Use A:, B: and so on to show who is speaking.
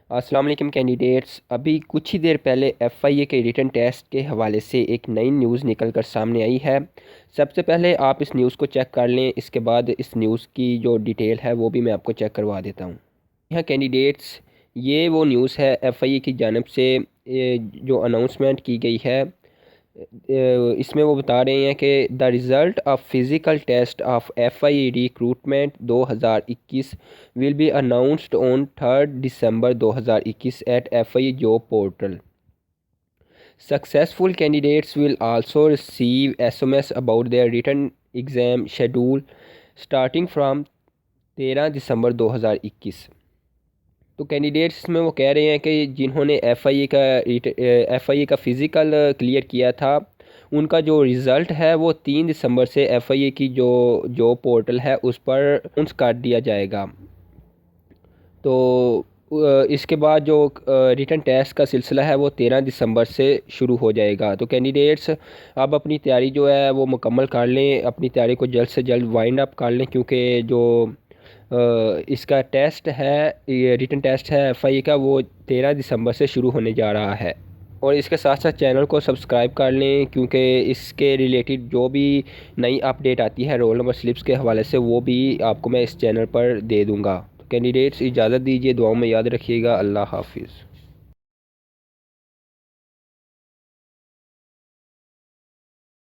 A: अस्सलाम वालेकुम कैंडिडेट्स। अभी कुछ ही देर पहले एफआईए के रिटन टेस्ट के हवाले से एक नई न्यूज़ निकल कर सामने आई है। सबसे पहले आप इस न्यूज़ को चेक कर लें, इसके बाद इस न्यूज़ की जो डिटेल है वो भी मैं आपको चेक करवा देता हूँ। यहाँ कैंडिडेट्स, ये वो न्यूज़ है एफआईए की जानिब से जो अनाउंसमेंट की गई है। इसमें वो बता रहे हैं कि the result of physical test of FIA recruitment 2021 will be announced on 3 December 2021 at FIA job portal. Successful candidates will also receive SMS about their written exam schedule starting from 13 दिसंबर 2021। तो कैंडिडेट्स में वो कह रहे हैं कि जिन्होंने FIA का physical clear किया था, उनका जो रिज़ल्ट है वो 3 दिसंबर से एफआईए की जो जॉब पोर्टल है उस पर अनाउंस कर दिया जाएगा। तो इसके बाद जो रिटन टेस्ट का सिलसिला है वो 13 दिसंबर से शुरू हो जाएगा। तो कैंडिडेट्स अब अपनी तैयारी जो है वो मुकम्मल कर लें, अपनी तैयारी को जल्द से जल्द वाइंड अप कर लें, क्योंकि जो इसका टेस्ट है, ये रिटन टेस्ट है एफआईए का, वो 13 दिसंबर से शुरू होने जा रहा है। और इसके साथ साथ चैनल को सब्सक्राइब कर लें, क्योंकि इसके रिलेटेड जो भी नई अपडेट आती है रोल नंबर स्लिप्स के हवाले से वो भी आपको मैं इस चैनल पर दे दूँगा। कैंडिडेट्स इजाज़त दीजिए, दुआओं में याद रखिएगा। अल्लाह हाफिज़।